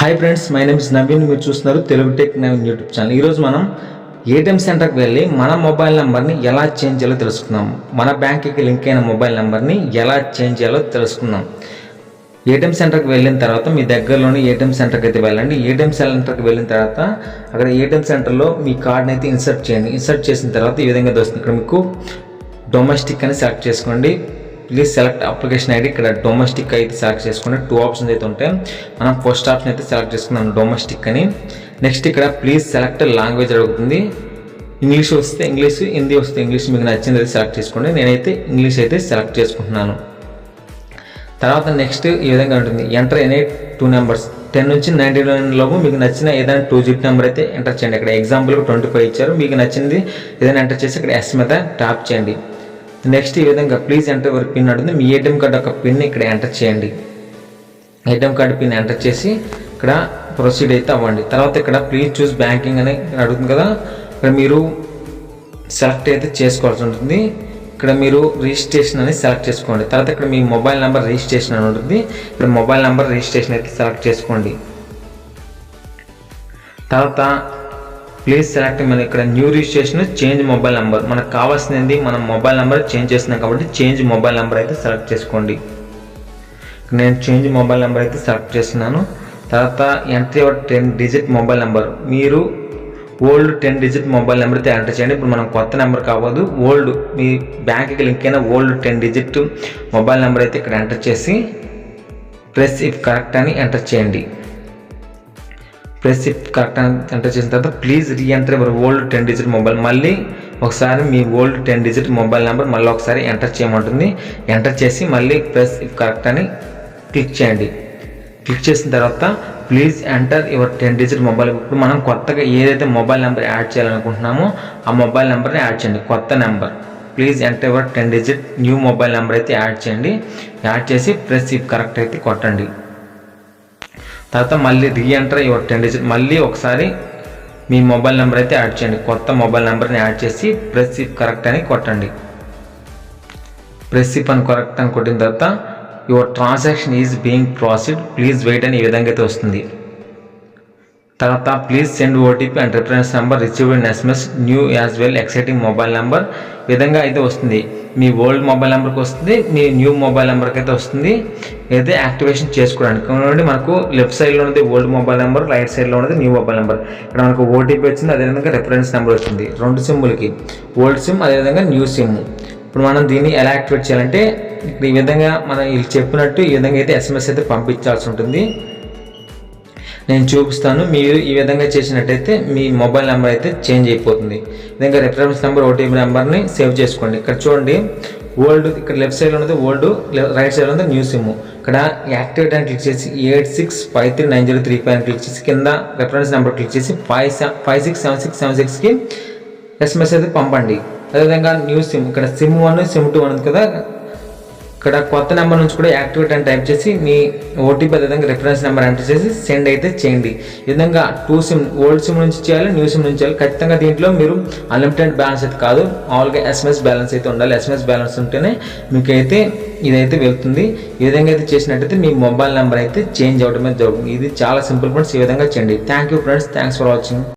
Hi friends, my name is Naveen. మీరు చూస్తున్నారు Telugu tech Naveen YouTube channel. ఈరోజు మనం ఏటీఎం సెంటర్కి వెళ్ళి మన మొబైల్ నెంబర్ని ఎలా చేంజ్ చేయాలో తెలుసుకుందాం. మన బ్యాంక్కి లింక్ అయిన మొబైల్ నెంబర్ని ఎలా చేంజ్ చేయాలో తెలుసుకుందాం. ఏటీఎం సెంటర్కి వెళ్ళిన తర్వాత మీ దగ్గరలోని ఏటీఎం సెంటర్కి అయితే వెళ్ళండి. ఏటీఎం సెంటర్కి వెళ్ళిన తర్వాత అక్కడ ఏటీఎం సెంటర్లో మీ కార్డ్ని అయితే ఇన్సర్ట్ చేయండి. ఇన్సర్ట్ చేసిన తర్వాత ఈ విధంగా వస్తుంది. ఇక్కడ మీకు డొమెస్టిక్ అని సెలెక్ట్ చేసుకోండి. Please select application ID. ఇక్కడ డొమెస్టిక్ అయితే సెలెక్ట్ చేసుకోండి. 2 ఆప్షన్స్ అయితే ఉంటాయి. మనం ఫస్ట్ ఆప్షన్ అయితే సెలెక్ట్ చేసుకున్నాం, డొమెస్టిక్ అని. నెక్స్ట్ ఇక్కడ ప్లీజ్ సెలెక్ట్ లాంగ్వేజ్ అడుగుతుంది. ఇంగ్లీష్ వస్తే ఇంగ్లీష్, హిందీ వస్తే ఇంగ్లీష్, మీకు నచ్చింది అయితే సెలెక్ట్ చేసుకోండి. నేనైతే ఇంగ్లీష్ అయితే సెలెక్ట్ చేసుకుంటున్నాను. తర్వాత నెక్స్ట్ ఈ విధంగా ఉంటుంది, ఎంటర్ ఎనీ 2 నెంబర్స్ 10 నుంచి 99 లోపు మీకు నచ్చిన ఏదైనా 2 డిజిట్ నెంబర్ అయితే ఎంటర్ చేయండి. ఇక్కడ ఎగ్జాంపుల్కి 25 ఇచ్చారు. మీకు నచ్చింది ఏదైనా ఎంటర్ చేసి ఇక్కడ ఎస్ మీద ట్యాప్ చేయండి. నెక్స్ట్ ఈ విధంగా ప్లీజ్ ఎంటర్ యువర్ పిన్ అడుగుతుంది. మీ ఏటీఎం కార్డు యొక్క పిన్ ఇక్కడ ఎంటర్ చేయండి. ఏటీఎం కార్డు పిన్ ఎంటర్ చేసి ఇక్కడ ప్రొసీడ్ అయితే అవ్వండి. తర్వాత ఇక్కడ ప్లీజ్ చూస్ బ్యాంకింగ్ అని అడుగుతుంది కదా, ఇక్కడ మీరు సెలెక్ట్ అయితే చేసుకోవాల్సి ఉంటుంది. ఇక్కడ మీరు రిజిస్ట్రేషన్ అని సెలెక్ట్ చేసుకోండి. తర్వాత ఇక్కడ మీ మొబైల్ నెంబర్ రిజిస్ట్రేషన్ అని ఉంటుంది. ఇక్కడ మొబైల్ నెంబర్ రిజిస్ట్రేషన్ అయితే సెలెక్ట్ చేసుకోండి. తర్వాత ప్లీజ్ సెలెక్ట్ మన ఇక్కడ new registration change mobile number. మనకు కావాల్సింది మనం మొబైల్ నెంబర్ చేంజ్ చేస్తున్నాం కాబట్టి చేంజ్ మొబైల్ నెంబర్ అయితే సెలెక్ట్ చేసుకోండి. నేను చేంజ్ మొబైల్ నెంబర్ అయితే సెలెక్ట్ చేస్తున్నాను. తర్వాత enter your 10 digit mobile number. మీరు ఓల్డ్ 10 డిజిట్ మొబైల్ నెంబర్ అయితే ఎంటర్ చేయండి. ఇప్పుడు మనం కొత్త నెంబర్ కావద్దు, ఓల్డ్ మీ బ్యాంక్కి లింక్ అయిన ఓల్డ్ 10 డిజిట్ మొబైల్ నెంబర్ అయితే ఇక్కడ ఎంటర్ చేసి ప్రెస్ ఇఫ్ కరెక్ట్ అని ఎంటర్ చేయండి. ప్రెస్ ఇఫ్ కరెక్ట్ అని ఎంటర్ చేసిన తర్వాత please re-enter your old 10 digit mobile. మళ్ళీ ఒకసారి మీ ఓల్డ్ 10 డిజిట్ మొబైల్ నెంబర్ మళ్ళీ ఒకసారి ఎంటర్ చేయమంటుంది. ఎంటర్ చేసి మళ్ళీ ప్రెస్ ఇఫ్ కరెక్ట్ అని క్లిక్ చేయండి. క్లిక్ చేసిన తర్వాత please enter your 10 digit mobile. ఇప్పుడు మనం కొత్తగా ఏదైతే మొబైల్ నెంబర్ యాడ్ చేయాలనుకుంటున్నామో ఆ మొబైల్ నెంబర్ని యాడ్ చేయండి. కొత్త number please enter your 10 digit new mobile number అయితే యాడ్ చేయండి. యాడ్ చేసి ప్రెస్ ఇఫ్ కరెక్ట్ అయితే కొట్టండి. తర్వాత మళ్ళీ రీఎంటర్ యువర్ 10 డిజిట్, మళ్ళీ ఒకసారి మీ మొబైల్ నెంబర్ అయితే యాడ్ చేయండి. కొత్త మొబైల్ నెంబర్ని యాడ్ చేసి ప్రెస్ ఇఫ్ కరెక్ట్ అని కొట్టండి. ప్రెస్ ఇఫ్ అని కరెక్ట్ అని కొట్టిన తర్వాత your transaction is being processed, please wait అని ఈ విధంగా అయితే వస్తుంది. తర్వాత please send OTP and reference number received in SMS new as well exciting mobile number విధంగా అయితే వస్తుంది. మీ ఓల్డ్ మొబైల్ నెంబర్కి వస్తుంది, మీ న్యూ మొబైల్ నెంబర్కి అయితే వస్తుంది. అయితే యాక్టివేషన్ చేసుకోవడానికి మనకు లెఫ్ట్ సైడ్లో ఉన్నది ఓల్డ్ మొబైల్ నెంబర్, రైట్ సైడ్లో ఉన్నది న్యూ మొబైల్ నెంబర్. ఇక్కడ మనకు ఓటీపీ వచ్చింది, అదేవిధంగా రిఫరెన్స్ నెంబర్ వచ్చింది. 2 సిమ్ములకి, ఓల్డ్ సిమ్ అదేవిధంగా న్యూ సిమ్. ఇప్పుడు మనం దీన్ని ఎలా యాక్టివేట్ చేయాలంటే ఈ విధంగా మనం వీళ్ళు చెప్పినట్టు ఈ విధంగా అయితే ఎస్ఎంఎస్ అయితే పంపించాల్సి ఉంటుంది. నేను చూపిస్తాను. మీరు ఈ విధంగా చేసినట్టయితే మీ మొబైల్ నెంబర్ అయితే చేంజ్ అయిపోతుంది. ఈ విధంగా రిఫరెన్స్ నెంబర్, ఓటీపీ నెంబర్ని సేవ్ చేసుకోండి. ఇక్కడ చూడండి ఓల్డ్, ఇక్కడ లెఫ్ట్ సైడ్లో ఉన్నది ఓల్డ్, రైట్ సైడ్లో ఉన్నది న్యూ సిమ్. ఇక్కడ యాక్టివేట్ అని క్లిక్ చేసి 86539035 అని క్లిక్ చేసి కింద రిఫరెన్స్ నెంబర్ క్లిక్ చేసి 567676కి ఎస్ఎంఎస్ అయితే పంపండి. అదేవిధంగా న్యూ సిమ్, ఇక్కడ సిమ్ 1 సిమ్ 2 ఉంది కదా, ఇక్కడ కొత్త నెంబర్ నుంచి కూడా యాక్టివేట్ అని టైప్ చేసి మీ ఓటీపీ అదేవిధంగా రిఫరెన్స్ నెంబర్ ఎంటర్ చేసి సెండ్ అయితే చేయండి. ఈ విధంగా 2 సిమ్, ఓల్డ్ సిమ్ నుంచి చేయాలి, న్యూ సిమ్ నుంచి చేయాలి. ఖచ్చితంగా దీంట్లో మీరు అన్లిమిటెడ్ బ్యాలెన్స్ అయితే కాదు, మామూలుగా ఎస్ఎంఎస్ బ్యాలెన్స్ అయితే ఉండాలి. ఎస్ఎంఎస్ బ్యాలెన్స్ ఉంటేనే మీకు అయితే ఇదైతే వెళ్తుంది. ఈ విధంగా అయితే చేసినట్టయితే మీ మొబైల్ నెంబర్ అయితే చేంజ్ అవ్వడమే జరుగుతుంది. ఇది చాలా సింపుల్ ఫ్రెండ్స్, ఈ విధంగా చేయండి. Thank you friends, thanks for watching.